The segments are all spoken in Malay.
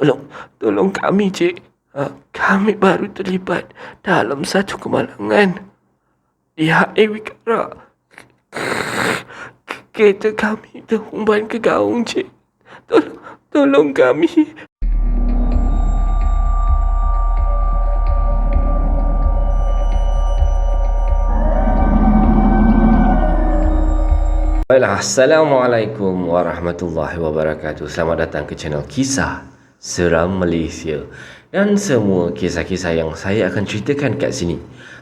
Tolong kami, Cik. Kami baru terlibat dalam satu kemalangan di Highway Wikara. Kereta kami terhumban ke gaung, Cik. Tolong kami. Baiklah, Assalamualaikum warahmatullahi wabarakatuh. Selamat datang ke channel Kisah Seram Malaysia. Dan semua kisah-kisah yang saya akan ceritakan kat sini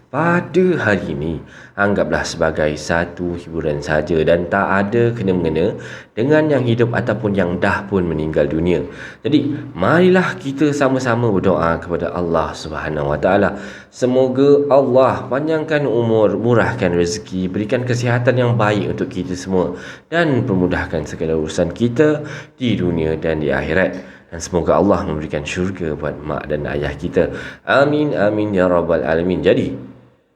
pada hari ini, anggaplah sebagai satu hiburan saja dan tak ada kena-mengena dengan yang hidup ataupun yang dah pun meninggal dunia. Jadi, marilah kita sama-sama berdoa kepada Allah Subhanahu Wa Taala. Semoga Allah panjangkan umur, murahkan rezeki, berikan kesihatan yang baik untuk kita semua dan permudahkan segala urusan kita di dunia dan di akhirat. Dan semoga Allah memberikan syurga buat mak dan ayah kita. Amin, amin, ya rabbal alamin. Jadi,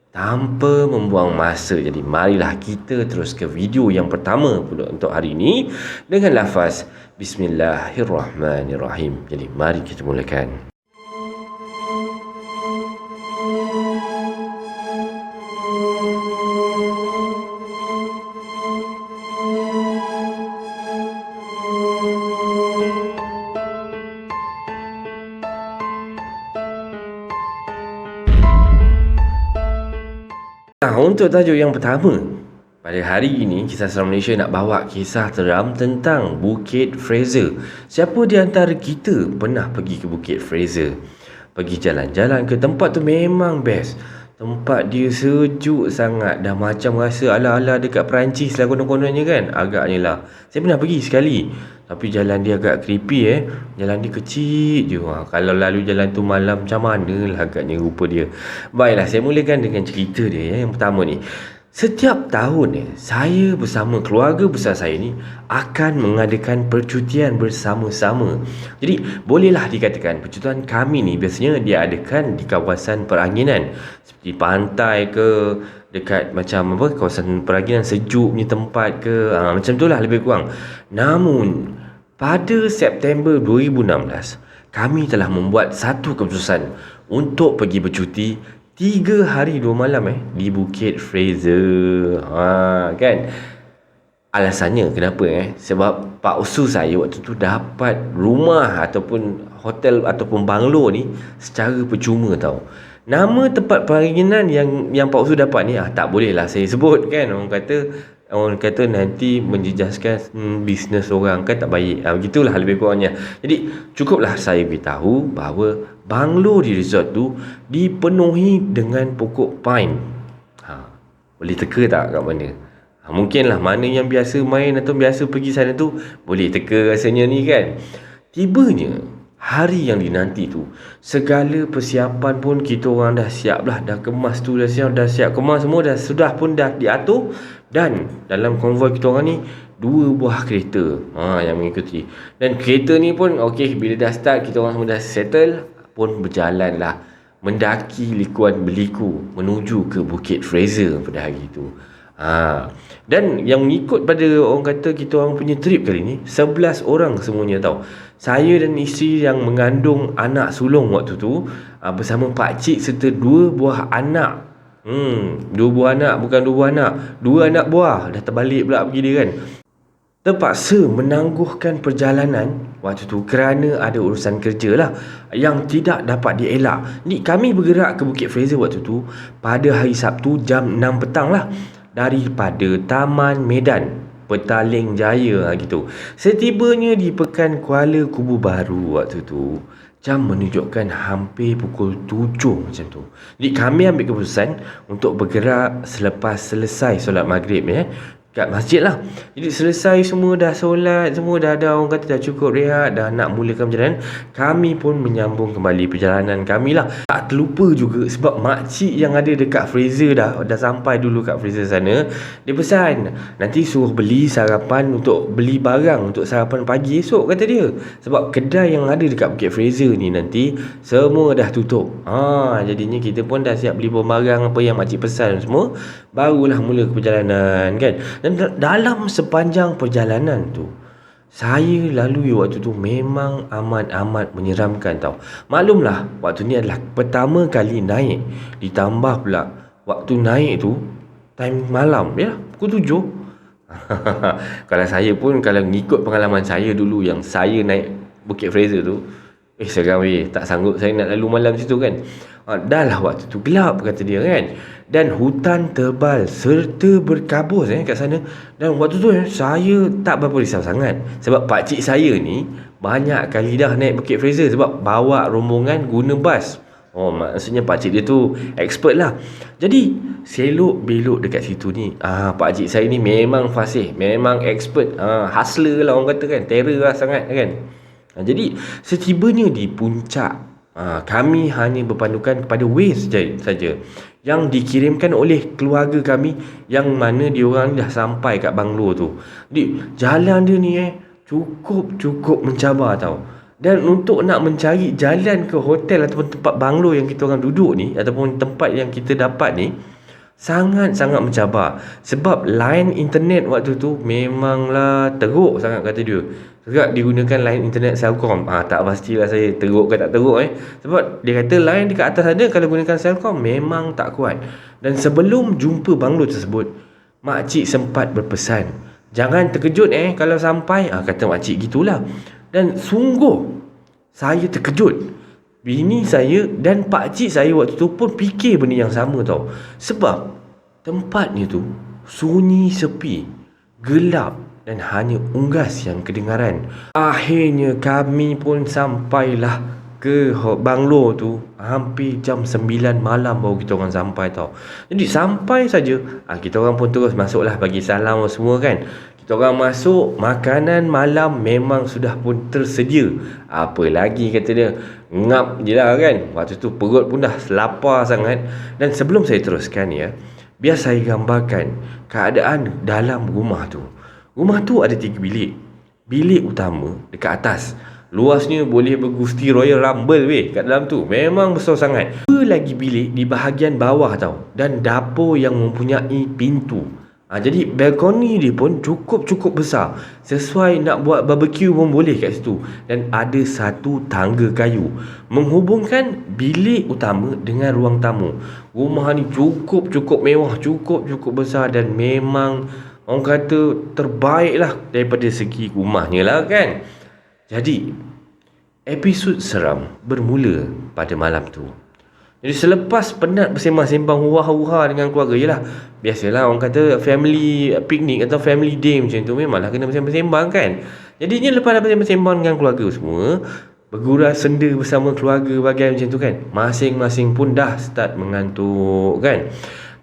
tanpa membuang masa, jadi marilah kita terus ke video yang pertama pula untuk hari ini dengan lafaz Bismillahirrahmanirrahim. Jadi, mari kita mulakan. Untuk tajuk yang pertama, pada hari ini Kisah Seram Malaysia nak bawa kisah seram tentang Bukit Fraser. Siapa di antara kita pernah pergi ke Bukit Fraser? Pergi jalan-jalan ke tempat tu memang best. Tempat dia sejuk sangat. Dah macam rasa ala-ala dekat Perancis lah konon-kononnya kan. Agaknya lah. Saya pernah pergi sekali. Tapi jalan dia agak creepy Jalan dia kecil je. Kalau lalu jalan tu malam macam mana lah agaknya rupa dia. Baiklah, saya mulakan dengan cerita dia Yang pertama ni. Setiap tahun saya bersama keluarga besar saya ni akan mengadakan percutian bersama-sama. Jadi bolehlah dikatakan percutian kami ni biasanya dia adakan di kawasan peranginan. Seperti pantai ke, dekat macam apa, kawasan peranginan sejuk punya tempat ke, macam tu lah lebih kurang. Namun pada September 2016 kami telah membuat satu keputusan untuk pergi bercuti 3 hari 2 malam di Bukit Fraser. Kan? Alasannya kenapa sebab Pak Usu saya waktu tu dapat rumah ataupun hotel ataupun banglo ni secara percuma tau. Nama tempat peranginan yang Pak Usu dapat ni tak boleh lah saya sebut kan. Orang kata nanti menjejaskan bisnes orang kan tak baik. Begitulah lebih kurangnya. Jadi cukuplah saya beritahu bahawa banglo di resort tu dipenuhi dengan pokok pine. Boleh teka tak kat mana? Mungkinlah mana yang biasa main atau biasa pergi sana tu boleh teka rasanya ni kan. Tibanya hari yang dinanti tu, segala persiapan pun kita orang dah siap lah. Dah kemas tu dah siap kemas semua sudah pun dah diatur. Dan dalam konvoi kita orang ni 2 buah kereta yang mengikuti. Dan kereta ni pun okey, bila dah start kita orang semua dah settle pun berjalan lah mendaki likuan berliku menuju ke Bukit Fraser pada hari itu. Dan yang mengikut pada orang kata kita orang punya trip kali ni 11 orang semuanya tau. Saya dan isteri yang mengandung anak sulung waktu tu bersama pak cik serta 2 buah anak. 2 buah anak, bukan 2 buah anak, 2 anak buah. Dah terbalik pula pergi dia kan. Terpaksa menangguhkan perjalanan waktu tu kerana ada urusan kerja lah yang tidak dapat dielak. Ni kami bergerak ke Bukit Fraser waktu tu pada hari Sabtu jam 6 petang lah daripada Taman Medan Petaling Jaya gitu. Setibanya di Pekan Kuala Kubu Baru waktu tu, jam menunjukkan hampir pukul 7 macam tu. Jadi kami ambil keputusan untuk bergerak selepas selesai solat maghrib kat masjid lah. Jadi selesai semua dah solat, semua dah ada orang kata dah cukup rehat, dah nak mulakan perjalanan. Kami pun menyambung kembali perjalanan kami lah. Tak terlupa juga sebab makcik yang ada dekat Fraser dah sampai dulu kat Fraser sana. Dia pesan nanti suruh beli sarapan untuk beli barang untuk sarapan pagi esok kata dia. Sebab kedai yang ada dekat Bukit Fraser ni nanti semua dah tutup. Jadinya kita pun dah siap beli barang apa yang makcik pesan semua. Barulah mula ke perjalanan kan. Dan dalam sepanjang perjalanan tu saya lalui waktu tu memang amat-amat menyeramkan tau. Maklumlah, waktu ni adalah pertama kali naik. Ditambah pula, waktu naik tu, time malam, ya, pukul 7. Kalau saya pun, kalau ngikut pengalaman saya dulu yang saya naik Bukit Fraser tu, seram weh, tak sanggup saya nak lalu malam situ kan. Dah lah waktu tu gelap kata dia kan. Dan hutan tebal serta berkabus kat sana. Dan waktu tu saya tak berapa risau sangat. Sebab pakcik saya ni banyak kali dah naik Bukit Fraser sebab bawa rombongan guna bas. Maksudnya pakcik dia tu expert lah. Jadi selok belok dekat situ ni, pakcik saya ni memang fasih, memang expert, hustler lah orang kata kan, terror lah sangat kan. Jadi setibanya di puncak, kami hanya berpandukan kepada Waze saja yang dikirimkan oleh keluarga kami, yang mana diorang dah sampai kat banglo tu. Jadi jalan dia ni cukup mencabar tau. Dan untuk nak mencari jalan ke hotel ataupun tempat banglo yang kita orang duduk ni, ataupun tempat yang kita dapat ni, sangat-sangat mencabar. Sebab line internet waktu tu memanglah teruk sangat kata dia. Sebab digunakan line internet Celcom. Tak pastilah saya teruk ke tak teruk Sebab dia kata line dekat atas ada, kalau gunakan Celcom memang tak kuat. Dan sebelum jumpa banglo tersebut, makcik sempat berpesan, jangan terkejut kalau sampai, kata makcik gitulah. Dan sungguh saya terkejut. Bini saya dan pakcik saya waktu tu pun fikir benda yang sama tau. Sebab tempatnya tu sunyi sepi, gelap dan hanya unggas yang kedengaran. Akhirnya kami pun sampailah ke banglo tu hampir jam 9 malam baru kita orang sampai tau. Jadi sampai saja, kita orang pun terus masuklah bagi salam semua kan. Kita orang masuk, makanan malam memang sudah pun tersedia. Apa lagi kata dia, ngap je lah kan. Waktu tu perut pun dah lapar sangat. Dan sebelum saya teruskan biar saya gambarkan keadaan dalam rumah tu. Rumah tu ada 3 bilik. Bilik utama dekat atas, luasnya boleh bergusti Royal Rumble kat dalam tu. Memang besar sangat. 2 lagi bilik di bahagian bawah tau. Dan dapur yang mempunyai pintu. Jadi balkoni dia pun cukup besar. Sesuai nak buat barbecue pun boleh kat situ. Dan ada satu tangga kayu menghubungkan bilik utama dengan ruang tamu. Rumah ni cukup mewah, cukup besar. Dan memang orang kata terbaik lah daripada segi rumahnya lah kan. Jadi episod seram bermula pada malam tu. Jadi selepas penat bersembang-sembang hura-hura dengan keluarga, biasalah orang kata family picnic atau family day macam tu, memanglah kena bersembang-sembang kan. Jadinya lepas dah bersembang dengan keluarga semua, bergurau senda bersama keluarga bagai macam tu kan, masing-masing pun dah start mengantuk kan.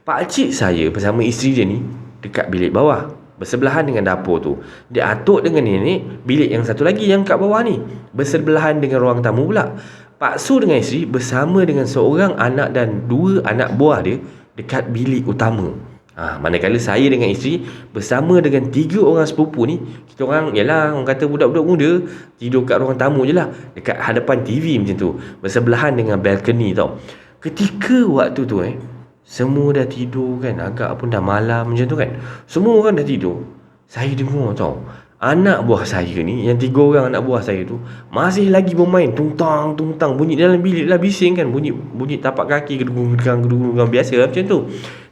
Pakcik saya bersama isteri dia ni dekat bilik bawah, bersebelahan dengan dapur tu. Dia atuk dengan nenek bilik yang satu lagi yang kat bawah ni, bersebelahan dengan ruang tamu pula. Pak Su dengan isteri bersama dengan seorang anak dan 2 anak buah dia dekat bilik utama. Manakala saya dengan isteri bersama dengan 3 orang sepupu ni, kita orang orang kata budak-budak muda, tidur kat ruang tamu je lah, dekat hadapan TV macam tu, bersebelahan dengan balkoni tau. Ketika waktu tu semua dah tidur kan, agak pun dah malam macam tu kan, semua orang dah tidur, saya dengar tau, anak buah saya ni, yang 3 orang anak buah saya tu masih lagi bermain tungtang. Bunyi dalam bilik lah, bising kan, bunyi tapak kaki, gedung-gedung biasa lah macam tu,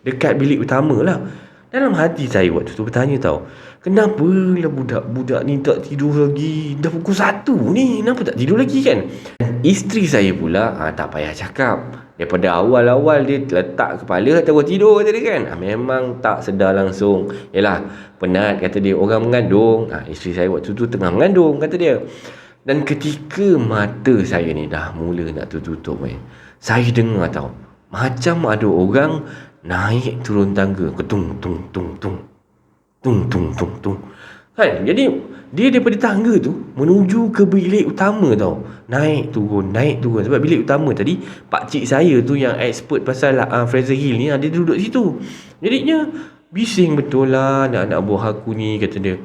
dekat bilik utama lah. Dalam hati saya waktu tu bertanya tau, kenapa lah budak-budak ni tak tidur lagi? Dah pukul 1 ni, kenapa tak tidur lagi kan? Isteri saya pula, tak payah cakap, daripada awal-awal dia letak kepala terus tidur kata dia kan. Memang tak sedar langsung. Yalah, penat kata dia, orang mengandung. Isteri saya waktu tu tengah mengandung kata dia. Dan ketika mata saya ni dah mula nak tutup saya dengar tau, macam ada orang naik turun tangga, ketung tung tung tung tung tung tung tung kan. Jadi dia daripada tangga tu menuju ke bilik utama tau, naik turun. Sebab bilik utama tadi pakcik saya tu yang expert pasal Fraser Hill ni, dia duduk situ. Jadinya bising betul lah anak-anak buah aku ni kata dia.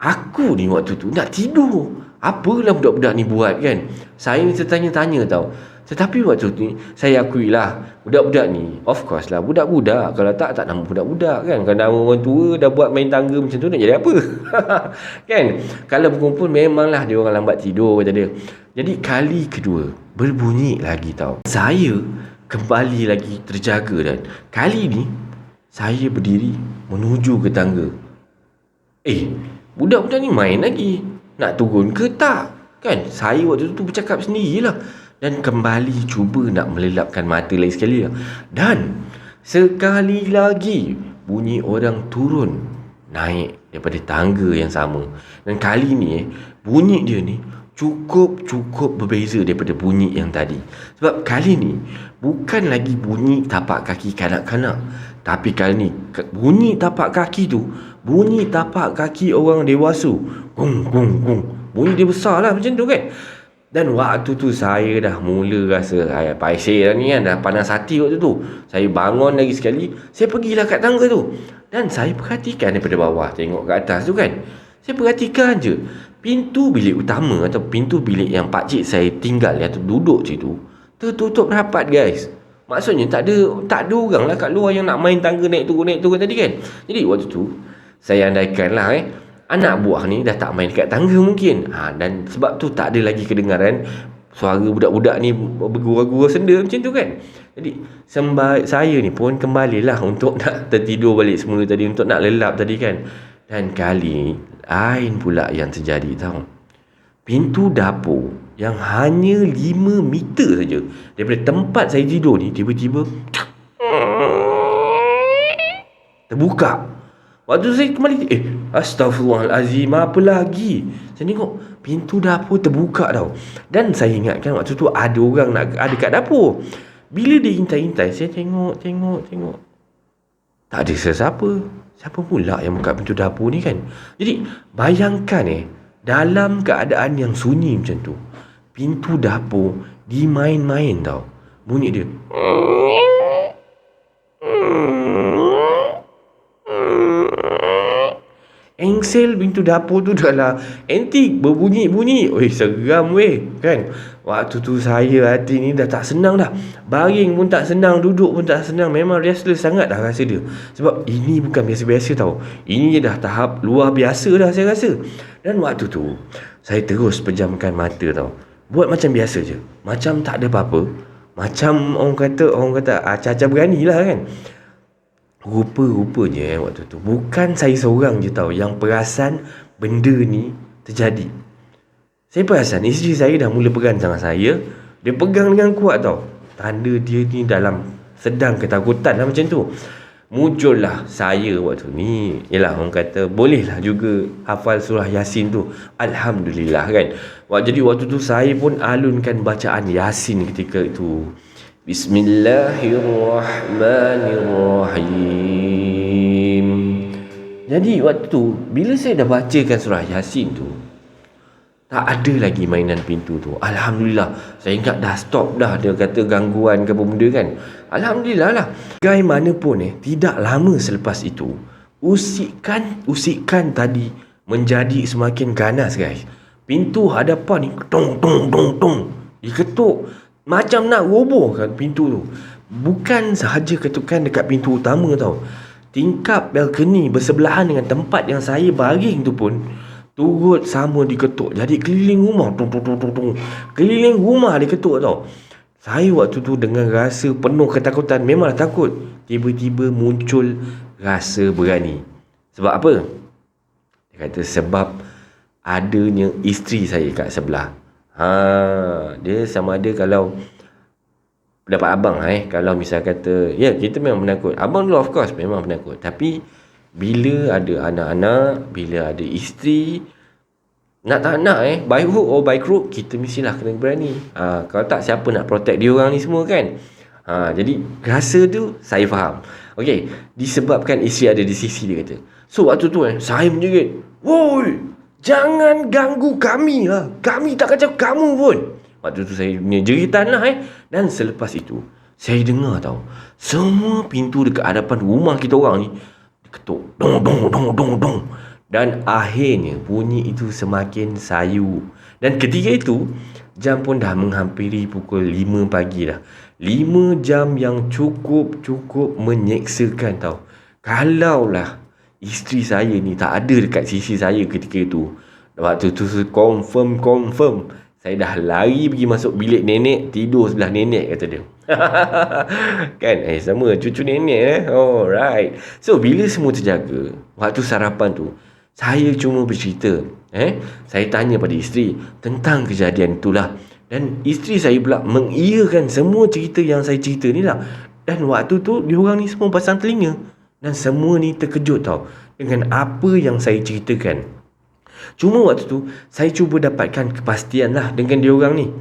Aku ni waktu tu nak tidur, apalah budak-budak ni buat kan. Saya ni tertanya-tanya tau. Tetapi waktu ni saya akui lah, budak-budak ni of course lah budak-budak. Kalau tak nama budak-budak kan. Kalau nama orang tua dah buat main tangga macam tu, nak jadi apa? Kan? Kalau berkumpul memanglah dia orang lambat tidur kata dia. Jadi kali kedua berbunyi lagi tau. Saya kembali lagi terjaga, dan kali ni saya berdiri menuju ke tangga. Budak-budak ni main lagi. Nak turun ke tak? Kan? Saya waktu tu bercakap sendirilah. Dan kembali cuba nak melelapkan mata lagi sekali lah. Dan sekali lagi bunyi orang turun naik daripada tangga yang sama. Dan kali ni bunyi dia ni cukup berbeza daripada bunyi yang tadi. Sebab kali ni bukan lagi bunyi tapak kaki kanak-kanak, tapi kali ni bunyi tapak kaki tu bunyi tapak kaki orang dewasa. Gong gong gong. Bunyi dia besar lah macam tu kan. Dan waktu tu saya dah mula rasa paiseh dah ni kan. Dah panas hati waktu tu. Saya bangun lagi sekali. Saya pergilah kat tangga tu. Dan saya perhatikan daripada bawah, tengok ke atas tu kan. Saya perhatikan je pintu bilik utama atau pintu bilik yang pakcik saya tinggal atau duduk situ tertutup rapat guys. Maksudnya tak ada orang lah kat luar yang nak main tangga naik turun tadi kan. Jadi waktu tu saya andaikan lah anak buah ni dah tak main dekat tangga mungkin. Dan sebab tu tak ada lagi kedengaran suara budak-budak ni bergurau-gurau senda macam tu kan. Jadi saya ni pun kembalilah untuk nak tertidur balik semula tadi, untuk nak lelap tadi kan. Dan kali lain pula yang terjadi tau. Pintu dapur yang hanya 5 meter saja daripada tempat saya tidur ni tiba-tiba terbuka. Waktu saya kembali, astagfirullahalazim, apa lagi? Saya tengok pintu dapur terbuka tau. Dan saya ingatkan waktu tu ada orang nak ada kat dapur. Bila dia intai-intai, saya tengok. Tak ada sesiapa. Siapa pula yang buka pintu dapur ni kan? Jadi bayangkan dalam keadaan yang sunyi macam tu, pintu dapur dimain-main tau. Bunyi dia engsel pintu dapur tu dah lah antik, berbunyi-bunyi. Seram kan. Waktu tu saya hati ni dah tak senang dah. Baring pun tak senang, duduk pun tak senang. Memang restless sangat dah rasa dia. Sebab ini bukan biasa-biasa tau. Ini dah tahap luar biasa dah saya rasa. Dan waktu tu saya terus pejamkan mata tau. Buat macam biasa je, macam tak ada apa-apa. Macam orang kata caca berani lah kan. Rupa-rupanya waktu tu bukan saya seorang je tau yang perasan benda ni terjadi. Saya perasan isteri saya dah mula pegang tangan saya. Dia pegang dengan kuat tau. Tanda dia ni dalam sedang ketakutan lah macam tu. Muncullah saya waktu ni. Yelah, orang kata bolehlah juga hafal surah Yasin tu. Alhamdulillah kan. Jadi waktu tu saya pun alunkan bacaan Yasin ketika itu. Bismillahirrahmanirrahim. Jadi waktu tu bila saya dah bacakan surah Yasin tu, tak ada lagi mainan pintu tu. Alhamdulillah. Saya ingat dah stop dah. Dia kata gangguan ke apa benda kan. Alhamdulillah lah. Bagaimanapun tidak lama selepas itu, usikan tadi menjadi semakin ganas guys. Pintu hadapan ni tong diketuk. Macam nak robohkan pintu tu. Bukan sahaja ketukan dekat pintu utama tau. Tingkap balkoni bersebelahan dengan tempat yang saya baring tu pun turut sama diketuk. Jadi keliling rumah keliling rumah diketuk tau. Saya waktu tu dengan rasa penuh ketakutan. Memanglah takut. Tiba-tiba muncul rasa berani. Sebab apa? Dia kata sebab adanya isteri saya kat sebelah. Dia sama ada kalau dapat abang kalau misal kata kita memang penakut. Abang dulu of course memang penakut. Tapi bila ada anak-anak, bila ada isteri, nak tak nak by hook or by crook, kita mestilah kena berani. Kalau tak, siapa nak protect dia orang ni semua kan. Jadi rasa tu saya faham. Okey, disebabkan isteri ada di sisi dia kata. So waktu tu saya menjerit, "Woi, jangan ganggu kami lah. Kami tak kacau kamu pun." Waktu tu saya punya jeritan lah Dan selepas itu saya dengar tau, semua pintu dekat hadapan rumah kita orang ni diketuk. Dong. Dan akhirnya bunyi itu semakin sayu. Dan ketika itu Jam pun dah menghampiri pukul 5 pagi dah. 5 jam yang cukup menyeksakan tau. Kalaulah isteri saya ni tak ada dekat sisi saya ketika itu, waktu tu confirm saya dah lari pergi masuk bilik nenek, tidur sebelah nenek, kata dia. Kan, sama cucu nenek. Alright. So bila semua terjaga, waktu sarapan tu saya cuma bercerita, saya tanya pada isteri tentang kejadian itulah, dan isteri saya pula mengiyakan semua cerita yang saya cerita ni lah. Dan waktu tu diorang ni semua pasang telinga, dan semua ni terkejut tau dengan apa yang saya ceritakan. Cuma waktu tu saya cuba dapatkan kepastian lah dengan diorang ni,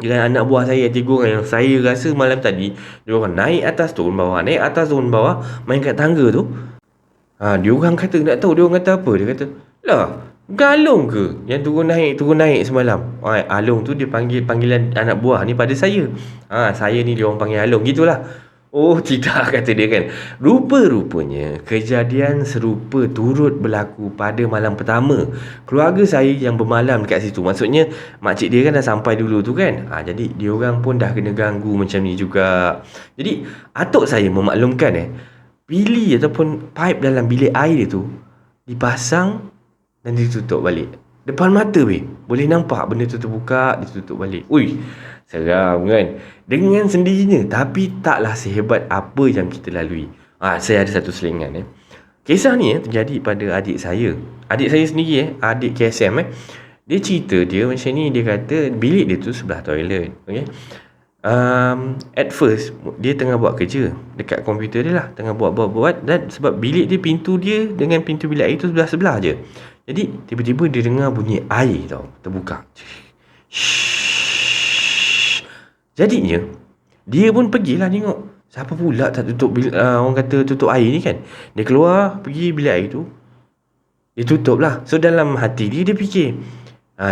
dengan anak buah saya 3 orang yang saya rasa malam tadi diorang naik atas turun bawah, naik atas turun bawah, main kat tangga tu. Diorang kata, nak tahu diorang kata apa? Dia kata, lah, bukan Along ke yang turun naik semalam? Along tu dia panggilan anak buah ni pada saya. Saya ni diorang panggil Along, gitulah. Oh tidak, kata dia kan. Rupa-rupanya kejadian serupa turut berlaku pada malam pertama keluarga saya yang bermalam dekat situ. Maksudnya makcik dia kan dah sampai dulu tu kan. Jadi diorang pun dah kena ganggu macam ni juga. Jadi atuk saya memaklumkan bili ataupun pipe dalam bilik air dia tu dipasang dan ditutup balik. Depan mata boleh nampak benda tu terbuka, ditutup balik. Ui, seram kan? Dengan sendirinya, tapi taklah sehebat apa yang kita lalui. Saya ada satu selingan. Kisah ni terjadi pada adik saya. Adik saya sendiri, adik KSM. Dia cerita dia macam ni. Dia kata bilik dia tu sebelah toilet. Okay? At first dia tengah buat kerja dekat komputer dia lah, tengah buat, dan sebab bilik dia, pintu dia dengan pintu bilik air tu sebelah-sebelah je. Jadi tiba-tiba dia dengar bunyi air tau terbuka. Jadinya dia pun pergilah tengok siapa pula tak tutup orang kata tutup air ni kan. Dia keluar pergi bilik air tu, dia tutup lah. So dalam hati dia fikir,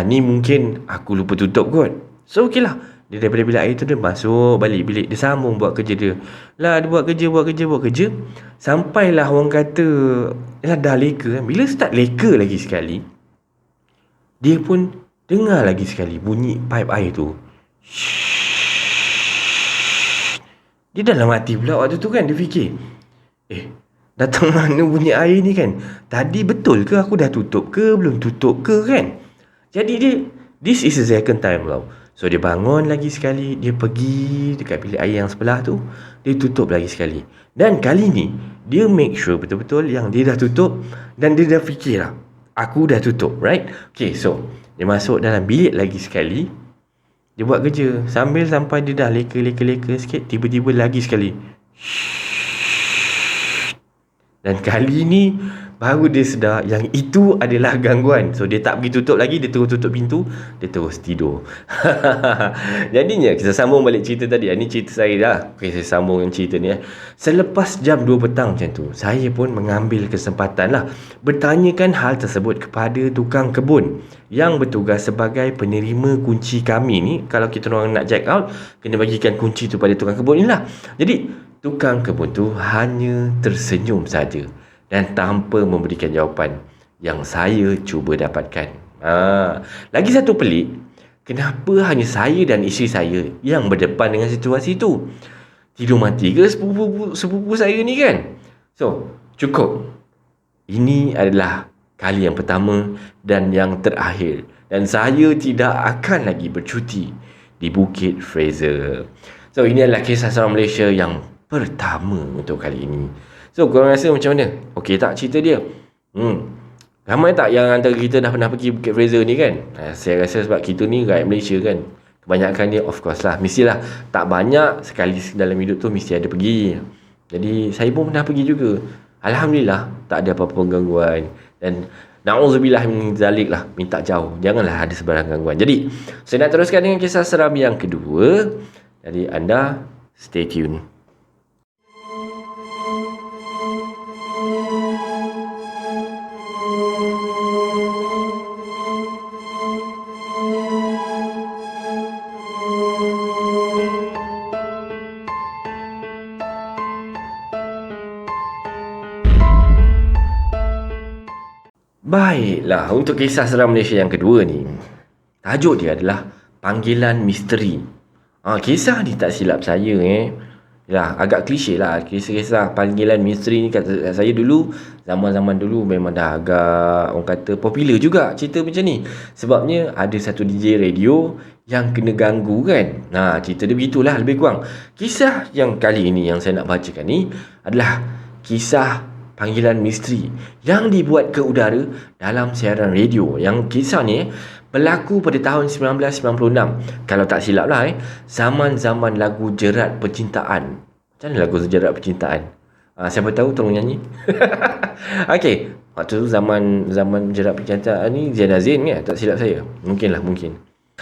ni mungkin aku lupa tutup kot. So okey lah, dia daripada bilik air tu dia masuk balik bilik, dia sambung buat kerja dia. Lah dia buat kerja sampailah orang kata dah leka kan. Bila start leka lagi sekali, dia pun dengar lagi sekali bunyi pipe air tu. Dia dalam hati pula waktu tu kan, dia fikir, datang mana bunyi air ni kan? Tadi betul ke aku dah tutup ke belum tutup ke kan? Jadi dia, this is the second time tau. So dia bangun lagi sekali, dia pergi dekat bilik air yang sebelah tu, dia tutup lagi sekali. Dan kali ni dia make sure betul-betul yang dia dah tutup, dan dia dah fikir lah, aku dah tutup, right? Okay, so dia masuk dalam bilik lagi sekali, dia buat kerja sambil sampai dia dah leka sikit, tiba-tiba lagi sekali. Dan kali ni baru dia sedar yang itu adalah gangguan. So dia tak pergi tutup lagi, dia terus tutup pintu, dia terus tidur. Jadinya kita sambung balik cerita tadi. Ini cerita saya dah. Okay, saya sambung yang cerita ni. Selepas jam 2 petang macam tu, saya pun mengambil kesempatan lah bertanyakan hal tersebut kepada tukang kebun yang bertugas sebagai penerima kunci kami ni. Kalau kita orang nak check out, kena bagikan kunci tu pada tukang kebun ni lah. Jadi tukang kebun tu hanya tersenyum saja dan tanpa memberikan jawapan yang saya cuba dapatkan. Lagi satu pelik, kenapa hanya saya dan isteri saya yang berdepan dengan situasi itu? Tidur mati ke sepupu saya ni kan? So, cukup. Ini adalah kali yang pertama dan yang terakhir, dan saya tidak akan lagi bercuti di Bukit Fraser. So, ini adalah kisah seram Malaysia yang pertama untuk kali ini. So, korang rasa macam mana? Okey tak cerita dia? Ramai tak yang antara kita dah pernah pergi Bukit Fraser ni kan? Saya rasa sebab kita ni rakyat Malaysia kan, kebanyakan dia of course lah, mestilah tak banyak, sekali dalam hidup tu mesti ada pergi. Jadi saya pun pernah pergi juga. Alhamdulillah tak ada apa-apa gangguan, dan na'udzubillah min zalik lah, minta jauh, janganlah ada sebarang gangguan. Jadi saya nak teruskan dengan kisah seram yang kedua. Jadi anda stay tune. Baiklah, untuk kisah seram Malaysia yang kedua ni, tajuk dia adalah panggilan misteri. Kisah ni tak silap saya Yalah, agak klise lah. Kisah-kisah panggilan misteri ni kata saya dulu, zaman-zaman dulu memang dah agak, orang kata, popular juga cerita macam ni. Sebabnya ada satu DJ radio yang kena ganggu kan. Cerita dia begitulah lebih kurang. Kisah yang kali ini yang saya nak bacakan ni adalah kisah panggilan misteri yang dibuat ke udara dalam siaran radio. Yang kisah ni berlaku pada tahun 1996. Kalau tak silap lah zaman-zaman lagu Jerat Percintaan. Macam mana lagu Jerat Percintaan? Siapa tahu tolong nyanyi. Okey, waktu tu zaman Jerat Percintaan ni Zain Azin kan, tak silap saya. Mungkin.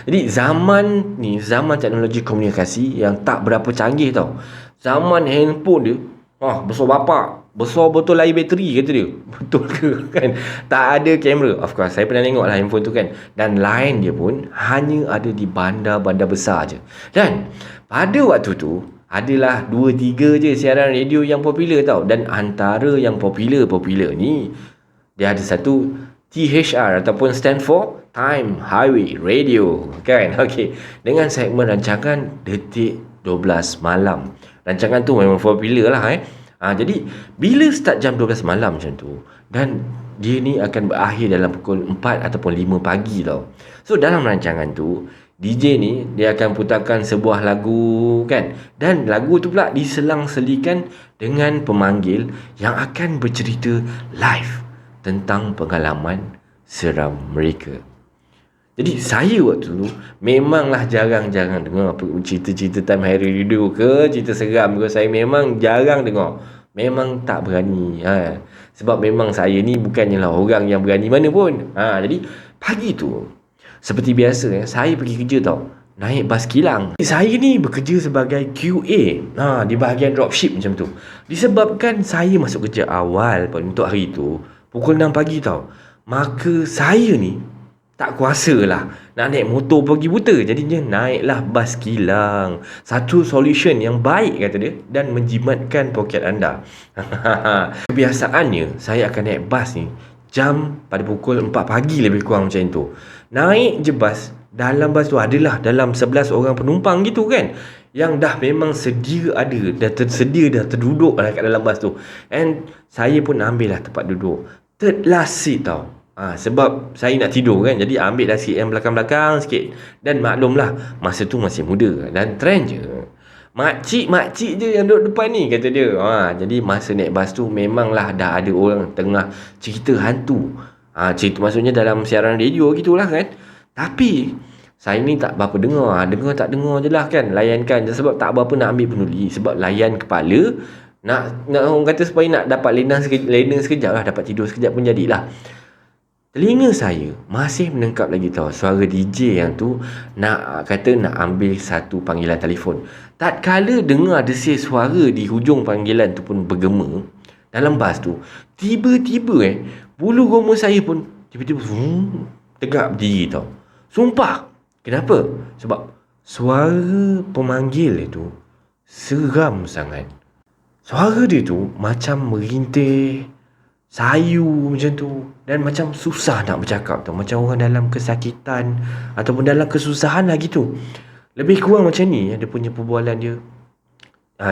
Jadi zaman ni zaman teknologi komunikasi yang tak berapa canggih tau. Zaman handphone dia besar bapak, besar betul air bateri kata dia. Betul ke kan? Tak ada kamera. Of course saya pernah tengok lah handphone tu kan. Dan line dia pun hanya ada di bandar-bandar besar je. Dan pada waktu tu adalah 2-3 je siaran radio yang popular tau. Dan antara yang popular ni, dia ada satu THR ataupun stand for Time Highway Radio kan. Okey, dengan segmen rancangan Detik 12 Malam. Rancangan tu memang popular lah jadi bila start jam 12 malam macam tu, dan dia ni akan berakhir dalam pukul 4 ataupun 5 pagi tau. So dalam rancangan tu, DJ ni dia akan putarkan sebuah lagu kan, dan lagu tu pula diselang-selikan dengan pemanggil yang akan bercerita live tentang pengalaman seram mereka. Jadi saya waktu tu memanglah jarang-jarang dengar cerita-cerita Time Hari Radio ke, cerita seram ke. Saya memang jarang dengar. Memang tak berani. Sebab memang saya ni bukannya lah orang yang berani mana pun. Jadi pagi tu seperti biasa saya pergi kerja tau, naik bas kilang. Saya ni bekerja sebagai QA di bahagian dropship macam tu. Disebabkan saya masuk kerja awal untuk hari tu pukul 6 pagi tau, maka saya ni tak kuasa lah nak naik motor pergi buta. Jadinya naiklah bas kilang. Satu solution yang baik kata dia, dan menjimatkan poket anda. Kebiasaannya saya akan naik bas ni pada pukul 4 pagi lebih kurang macam tu. Naik je bas, dalam bas tu adalah dalam 11 orang penumpang gitu kan, yang dah memang dah terduduk lah kat dalam bas tu. And saya pun ambil lah tempat duduk third last seat tau. Sebab saya nak tidur kan, jadi ambil dah seat yang belakang-belakang sikit. Dan maklumlah masa tu masih muda, dan trend je makcik je yang duduk depan ni kata dia. Jadi masa naik bas tu memanglah dah ada orang tengah cerita hantu. Cerita maksudnya dalam siaran radio gitulah kan. Tapi saya ni tak berapa dengar tak dengar je lah kan, layankan je. Sebab tak berapa nak ambil peduli. Sebab layan kepala, nak orang kata supaya nak dapat lena sekejap lah, dapat tidur sekejap pun jadilah. Telinga saya masih menengkap lagi tau suara DJ yang tu nak ambil satu panggilan telefon. Tatkala dengar desir suara di hujung panggilan tu pun bergema dalam bas tu, tiba-tiba bulu roma saya pun tiba-tiba tegak berdiri tau. Sumpah. Kenapa? Sebab suara pemanggil itu seram sangat. Suara dia tu macam merintih, sayu macam tu, dan macam susah nak bercakap tau, macam orang dalam kesakitan ataupun dalam kesusahan lah gitu. Lebih kurang macam ni dia punya perbualan dia.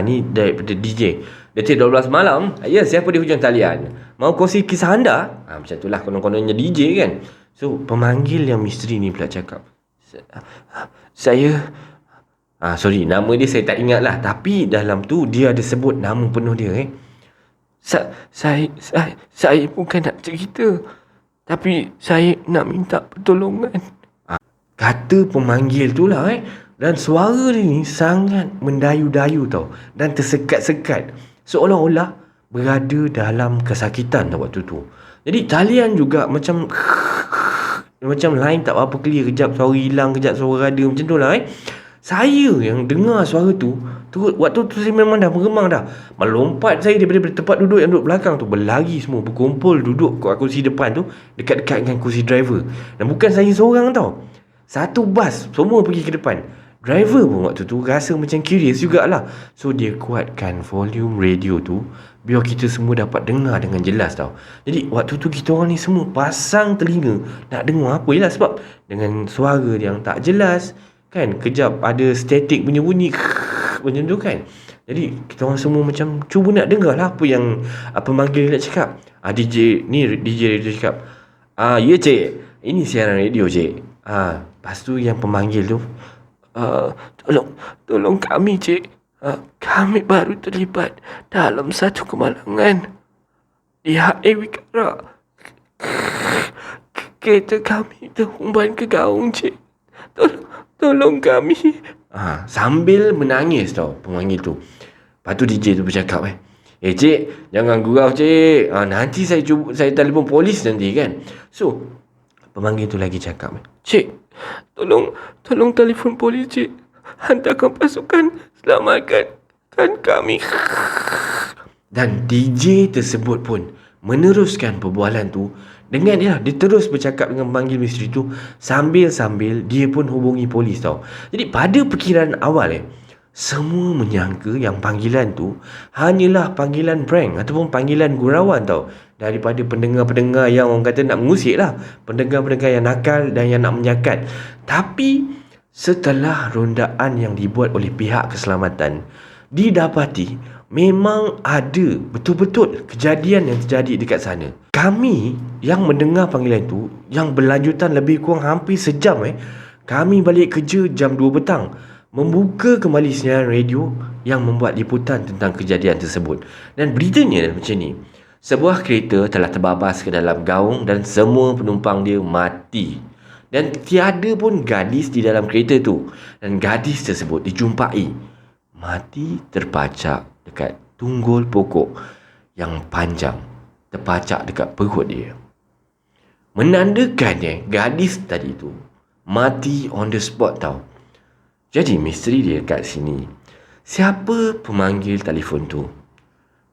Ni daripada DJ Detik 12 Malam. Ya, siapa di hujung talian? Mau kongsi kisah anda? Macam tu lah konon-kononnya DJ kan. So pemanggil yang misteri ni pula cakap, saya sorry, nama dia saya tak ingat lah, tapi dalam tu dia ada sebut nama penuh dia Saya bukan nak cerita, tapi saya nak minta pertolongan. Kata pemanggil tu lah Dan suara dia ni sangat mendayu-dayu tau, dan tersekat-sekat, seolah-olah berada dalam kesakitan tau waktu tu. Jadi talian juga macam lain tak apa clear, kejap suara hilang, kejap suara ada, macam tu lah Saya yang dengar suara tu waktu tu saya memang dah meremang dah. Melompat saya daripada tempat duduk yang duduk belakang tu, berlari semua, berkumpul duduk kat kursi depan tu, dekat-dekat dengan kursi driver. Dan bukan saya seorang tau, satu bas semua pergi ke depan. Driver pun waktu tu rasa macam curious jugalah. So dia kuatkan volume radio tu biar kita semua dapat dengar dengan jelas tau. Jadi waktu tu kita orang ni semua pasang telinga nak dengar apa. Yelah sebab dengan suara yang tak jelas, kan, kejap ada statik punya bunyi macam tu kan. Jadi kita orang semua macam cuba nak dengar lah apa yang pemanggil nak cakap. DJ radio cakap, ya cik, ini siaran radio cik. Lepas tu yang pemanggil tu, tolong kami cik, kami baru terlibat dalam satu kemalangan di Highway Karak. Kereta kami terhumban ke gaung cik. Tolong kami. Sambil menangis tau pemanggil tu. Lepas tu DJ tu bercakap, cik, jangan gurau cik, nanti saya telefon polis nanti kan. So pemanggil tu lagi cakap, cik, tolong telefon polis cik, hantarkan pasukan, selamatkan kami. Dan DJ tersebut pun meneruskan perbualan tu dengan dia terus bercakap dengan pemanggil misteri tu sambil dia pun hubungi polis tau. Jadi pada perkiraan awal semua menyangka yang panggilan tu hanyalah panggilan prank ataupun panggilan gurauan tau, daripada pendengar-pendengar yang orang kata nak mengusik lah, pendengar-pendengar yang nakal dan yang nak menyakat. Tapi setelah rondaan yang dibuat oleh pihak keselamatan, didapati memang ada betul-betul kejadian yang terjadi dekat sana. Kami yang mendengar panggilan tu, yang berlanjutan lebih kurang hampir sejam, kami balik kerja jam 2 petang, membuka kembali siaran radio yang membuat liputan tentang kejadian tersebut. Dan beritanya macam ni, sebuah kereta telah terbabas ke dalam gaung dan semua penumpang dia mati. Dan tiada pun gadis di dalam kereta tu. Dan gadis tersebut dijumpai mati terpacak dekat tunggul pokok yang panjang, terpacak dekat perut dia. Menandakan gadis tadi tu mati on the spot tau. Jadi misteri dia kat sini, siapa pemanggil telefon tu?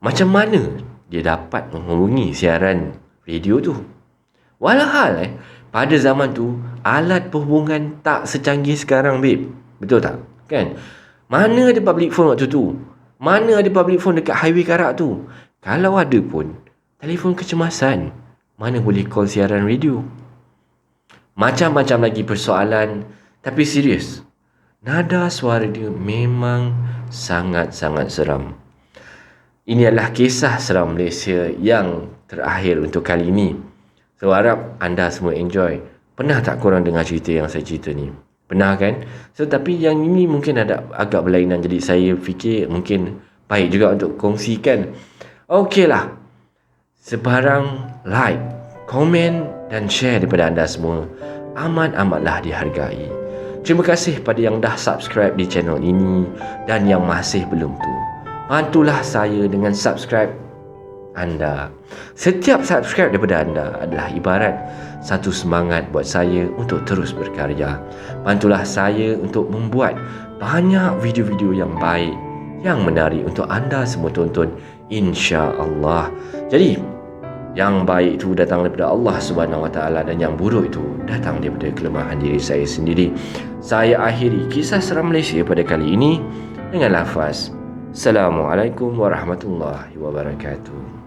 Macam mana dia dapat menghubungi siaran radio tu? Walhal pada zaman tu alat perhubungan tak secanggih sekarang, babe. Betul tak? Kan? Mana ada public phone waktu tu? Mana ada public phone dekat Highway Karak tu? Kalau ada pun, telefon kecemasan. Mana boleh call siaran radio? Macam-macam lagi persoalan. Tapi serius, nada suara dia memang sangat-sangat seram. Ini adalah kisah seram Malaysia yang terakhir untuk kali ini. So harap anda semua enjoy. Pernah tak korang dengar cerita yang saya cerita ni? Pernah kan? So tapi yang ini mungkin ada agak berlainan, jadi saya fikir mungkin baik juga untuk kongsikan. Okeylah, sebarang like, komen dan share daripada anda semua amat-amatlah dihargai. Terima kasih pada yang dah subscribe di channel ini dan yang masih belum tu. Bantulah saya dengan subscribe anda. Setiap subscribe daripada anda adalah ibarat satu semangat buat saya untuk terus berkarya. Bantulah saya untuk membuat banyak video-video yang baik, yang menarik untuk anda semua tonton, insya-Allah. Jadi yang baik itu datang daripada Allah Subhanahu Wa Taala dan yang buruk itu datang daripada kelemahan diri saya sendiri. Saya akhiri kisah seram Malaysia pada kali ini dengan lafaz Assalamualaikum warahmatullahi wabarakatuh.